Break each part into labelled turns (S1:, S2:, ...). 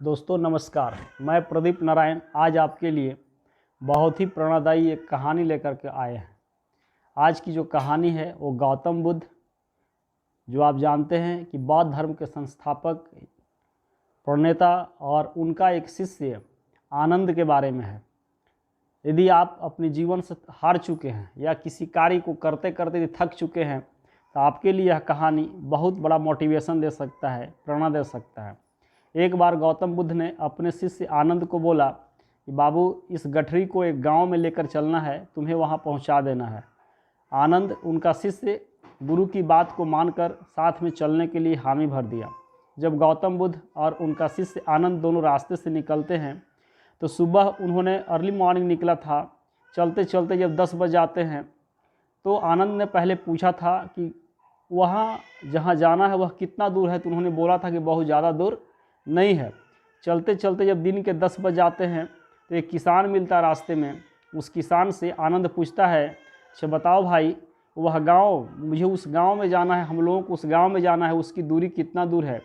S1: दोस्तों नमस्कार। मैं प्रदीप नारायण आज आपके लिए बहुत ही प्रेरणादायी एक कहानी लेकर के आए हैं। आज की जो कहानी है वो गौतम बुद्ध, जो आप जानते हैं कि बौद्ध धर्म के संस्थापक, प्रणेता और उनका एक शिष्य आनंद के बारे में है। यदि आप अपने जीवन से हार चुके हैं या किसी कार्य को करते करते थक चुके हैं तो आपके लिए यह कहानी बहुत बड़ा मोटिवेशन दे सकता है, प्रेरणा दे सकता है। एक बार गौतम बुद्ध ने अपने शिष्य आनंद को बोला कि बाबू, इस गठरी को एक गांव में लेकर चलना है, तुम्हें वहां पहुंचा देना है। आनंद, उनका शिष्य, गुरु की बात को मानकर साथ में चलने के लिए हामी भर दिया। जब गौतम बुद्ध और उनका शिष्य आनंद दोनों रास्ते से निकलते हैं तो सुबह उन्होंने अर्ली मॉर्निंग निकला था। चलते चलते जब 10 बज जाते हैं तो आनंद ने पहले पूछा था कि वहाँ जहाँ जाना है वह कितना दूर है, तो उन्होंने बोला था कि बहुत ज़्यादा दूर नहीं है। चलते चलते जब दिन के 10 बज जाते हैं तो एक किसान मिलता है रास्ते में। उस किसान से आनंद पूछता है, अच्छा बताओ भाई, वह गांव, मुझे उस गांव में जाना है, हम लोगों को उस गांव में जाना है, उसकी दूरी कितना दूर है?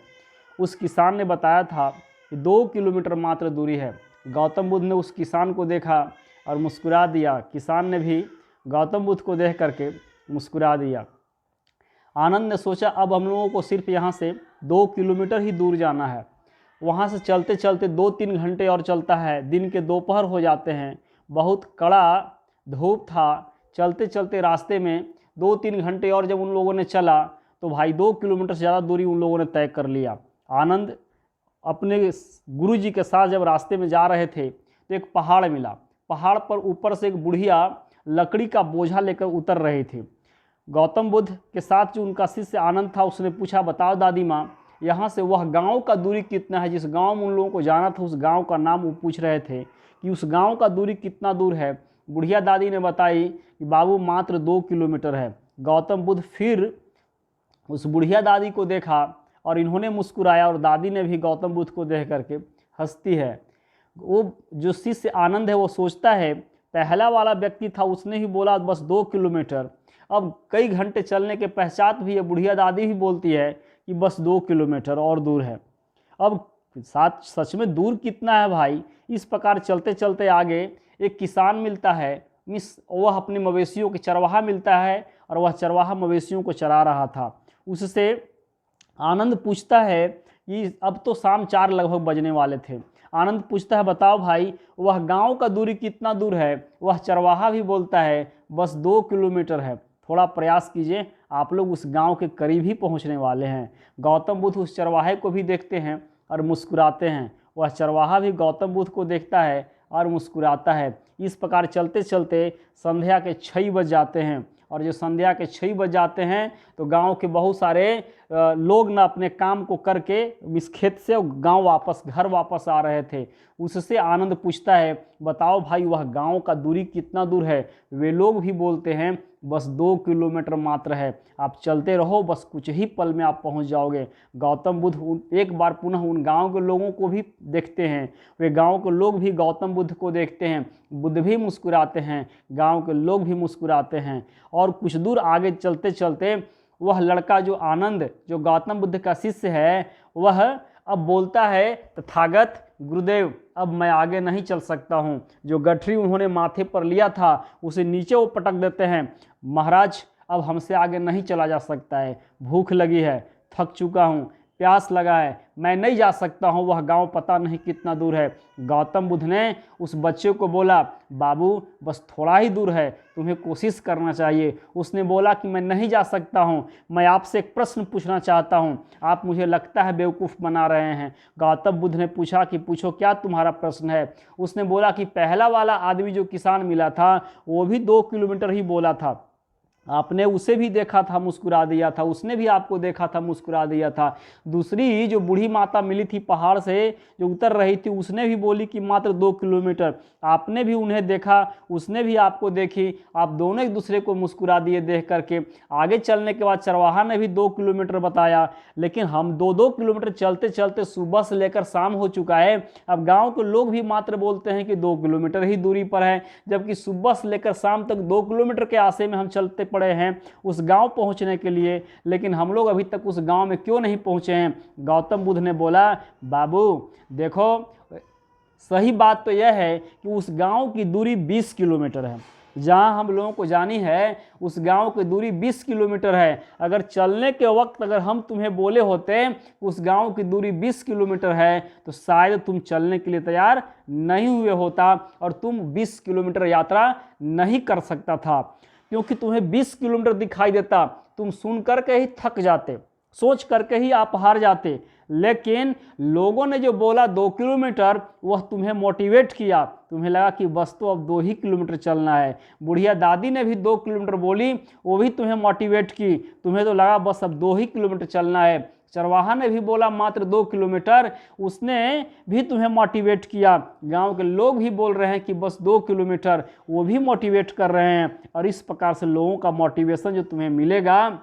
S1: उस किसान ने बताया था कि 2 किलोमीटर मात्र दूरी है। गौतम बुद्ध ने उस किसान को देखा और मुस्कुरा दिया। किसान ने भी गौतम बुद्ध को देख करके मुस्कुरा दिया। आनंद ने सोचा अब हम लोगों को सिर्फ यहाँ से 2 किलोमीटर ही दूर जाना है। वहाँ से चलते चलते 2-3 घंटे और चलता है। दिन के दोपहर हो जाते हैं, बहुत कड़ा धूप था। चलते चलते रास्ते में 2-3 घंटे और जब उन लोगों ने चला तो भाई 2 किलोमीटर से ज़्यादा दूरी उन लोगों ने तय कर लिया। आनंद अपने गुरु जी के साथ जब रास्ते में जा रहे थे तो एक पहाड़ मिला। पहाड़ पर ऊपर से एक बुढ़िया लकड़ी का बोझा लेकर उतर रही थी। गौतम बुद्ध के साथ जो उनका शिष्य आनंद था उसने पूछा, बताओ दादी माँ, यहाँ से वह गांव का दूरी कितना है? जिस गांव में उन लोगों को जाना था उस गांव का नाम वो पूछ रहे थे कि उस गांव का दूरी कितना दूर है। बुढ़िया दादी ने बताई कि बाबू मात्र 2 किलोमीटर है। गौतम बुद्ध फिर उस बुढ़िया दादी को देखा और इन्होंने मुस्कुराया और दादी ने भी गौतम बुद्ध को देख करके हंसती है। वो जो शिष्य आनंद है वो सोचता है पहला वाला व्यक्ति था, उसने ही बोला बस 2 किलोमीटर। अब कई घंटे चलने के पश्चात भी ये बुढ़िया दादी भी बोलती है कि बस 2 किलोमीटर और दूर है। अब सच में दूर कितना है भाई? इस प्रकार चलते चलते आगे एक किसान मिलता है। वह अपने मवेशियों के चरवाहा मिलता है और वह चरवाहा मवेशियों को चरा रहा था। उससे आनंद पूछता है कि अब तो शाम 4 लगभग बजने वाले थे। आनंद पूछता है, बताओ भाई, वह गांव का दूरी कितना दूर है? वह चरवाहा भी बोलता है बस 2 किलोमीटर है। थोड़ा प्रयास कीजिए, आप लोग उस गांव के करीब ही पहुंचने वाले हैं। गौतम बुद्ध उस चरवाहे को भी देखते हैं और मुस्कुराते हैं। वह चरवाहा भी गौतम बुद्ध को देखता है और मुस्कुराता है। इस प्रकार चलते चलते संध्या के 6 बज जाते हैं और जो संध्या के 6 बज जाते हैं तो गांव के बहुत सारे लोग ना अपने काम को करके इस खेत से गांव घर वापस आ रहे थे। उससे आनंद पूछता है, बताओ भाई, वह गांव का दूरी कितना दूर है? वे लोग भी बोलते हैं बस 2 किलोमीटर मात्र है। आप चलते रहो, बस कुछ ही पल में आप पहुंच जाओगे। गौतम बुद्ध एक बार पुनः उन गांव के लोगों को भी देखते हैं। वे गांव के लोग भी गौतम बुद्ध को देखते हैं। बुद्ध भी मुस्कुराते हैं, गांव के लोग भी मुस्कुराते हैं। और कुछ दूर आगे चलते चलते वह लड़का जो आनंद, जो गौतम बुद्ध का शिष्य है, वह अब बोलता है, तथागत गुरुदेव, अब मैं आगे नहीं चल सकता हूँ। जो गठरी उन्होंने माथे पर लिया था उसे नीचे वो पटक देते हैं। महाराज, अब हमसे आगे नहीं चला जा सकता है, भूख लगी है, थक चुका हूँ, प्यास लगा है, मैं नहीं जा सकता हूँ, वह गांव पता नहीं कितना दूर है। गौतम बुद्ध ने उस बच्चे को बोला, बाबू बस थोड़ा ही दूर है, तुम्हें कोशिश करना चाहिए। उसने बोला कि मैं नहीं जा सकता हूँ, मैं आपसे एक प्रश्न पूछना चाहता हूँ, आप मुझे लगता है बेवकूफ़ बना रहे हैं। गौतम बुद्ध ने पूछा कि पूछो, क्या तुम्हारा प्रश्न है? उसने बोला कि पहला वाला आदमी जो किसान मिला था वो भी 2 किलोमीटर ही बोला था, आपने उसे भी देखा था, मुस्कुरा दिया था, उसने भी आपको देखा था, मुस्कुरा दिया था। दूसरी जो बूढ़ी माता मिली थी पहाड़ से जो उतर रही थी, उसने भी बोली कि मात्र 2 किलोमीटर, आपने भी उन्हें देखा, उसने भी आपको देखी, आप दोनों एक दूसरे को मुस्कुरा दिए देख करके। आगे चलने के बाद चरवाहा ने भी 2 किलोमीटर बताया, लेकिन हम 2-2 किलोमीटर चलते चलते सुबह से लेकर शाम हो चुका है। अब गाँव के लोग भी मात्र बोलते हैं कि 2 किलोमीटर ही दूरी पर है, जबकि सुबह से लेकर शाम तक 2 किलोमीटर के आशे में हम चलते पड़े हैं उस गांव पहुंचने के लिए, लेकिन हम लोग अभी तक उस गांव में क्यों नहीं पहुंचे हैं। गौतम बुद्ध ने बोला, बाबू देखो, सही बात तो यह है कि उस गांव की दूरी 20 किलोमीटर है, जहां हम लोगों को जानी है उस गांव की दूरी 20 किलोमीटर है। अगर चलने के वक्त अगर हम तुम्हें बोले होते उस गांव की दूरी 20 किलोमीटर है तो शायद तुम चलने के लिए तैयार नहीं हुए होता और तुम 20 किलोमीटर यात्रा नहीं कर सकता था, क्योंकि तुम्हें 20 किलोमीटर दिखाई देता, तुम सुन करके ही थक जाते, सोच करके ही आप हार जाते। लेकिन लोगों ने जो बोला 2 किलोमीटर, वह तुम्हें मोटिवेट किया, तुम्हें लगा कि बस तो अब 2 ही किलोमीटर चलना है। बुढ़िया दादी ने भी 2 किलोमीटर बोली, वो भी तुम्हें मोटिवेट की, तुम्हें तो लगा बस अब 2 ही किलोमीटर चलना है। चरवाहा ने भी बोला मात्र 2 किलोमीटर, उसने भी तुम्हें मोटिवेट किया। गांव के लोग भी बोल रहे हैं कि बस 2 किलोमीटर, वो भी मोटिवेट कर रहे हैं। और इस प्रकार से लोगों का मोटिवेशन जो तुम्हें मिलेगा,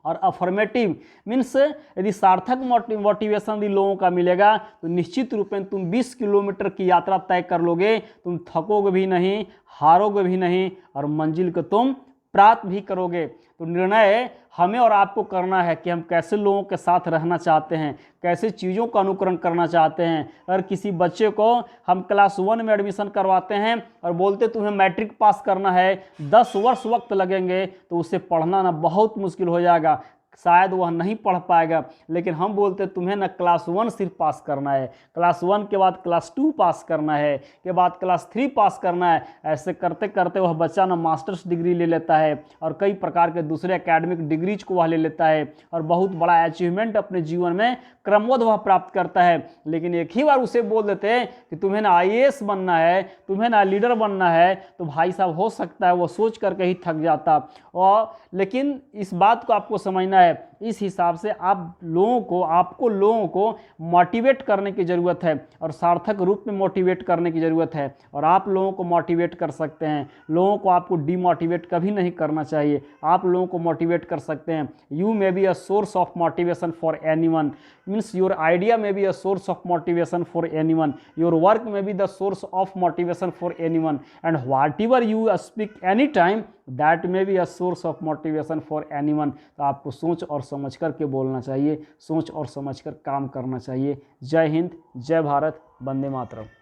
S1: और अफर्मेटिव मीन्स यदि सार्थक मोटिवेशन यदि लोगों का मिलेगा तो निश्चित रूप में तुम 20 किलोमीटर की यात्रा तय कर लोगे, तुम थकोगे भी नहीं, हारोगे भी नहीं और मंजिल को तुम प्राप्त भी करोगे। तो निर्णय हमें और आपको करना है कि हम कैसे लोगों के साथ रहना चाहते हैं, कैसे चीज़ों का अनुकरण करना चाहते हैं। अगर किसी बच्चे को हम क्लास 1 में एडमिशन करवाते हैं और बोलते तुम्हें मैट्रिक पास करना है, 10 वर्ष वक्त लगेंगे, तो उसे पढ़ना ना बहुत मुश्किल हो जाएगा, शायद वह नहीं पढ़ पाएगा। लेकिन हम बोलते तुम्हें ना क्लास 1 सिर्फ पास करना है, क्लास 1 के बाद क्लास 2 पास करना है, के बाद क्लास 3 पास करना है। ऐसे करते करते वह बच्चा ना मास्टर्स डिग्री ले लेता है और कई प्रकार के दूसरे एकेडमिक डिग्रीज को वह ले लेता है और बहुत बड़ा अचीवमेंट अपने जीवन में क्रमबद्ध वह प्राप्त करता है। लेकिन एक ही बार उसे बोल देते हैं कि तुम्हें ना IAS बनना है, तुम्हें ना लीडर बनना है, तो भाई साहब हो सकता है वो सोच करके ही थक जाता। और लेकिन इस बात को आपको समझना है, इस हिसाब से आपको लोगों को मोटिवेट करने की ज़रूरत है और सार्थक रूप में मोटिवेट करने की ज़रूरत है। और आप लोगों को मोटिवेट कर सकते हैं, लोगों को आपको डीमोटिवेट कभी नहीं करना चाहिए, आप लोगों को मोटिवेट कर सकते हैं। You may be a source of motivation for anyone, means your idea may be a source of motivation for anyone, your work may be the source of motivation for anyone, and what ever you speak any time that may be a source of motivation for anyone. तो आपको सोच और समझ कर के बोलना चाहिए, सोच और समझ कर काम करना चाहिए। जय हिंद, जय भारत, वंदे मातरम।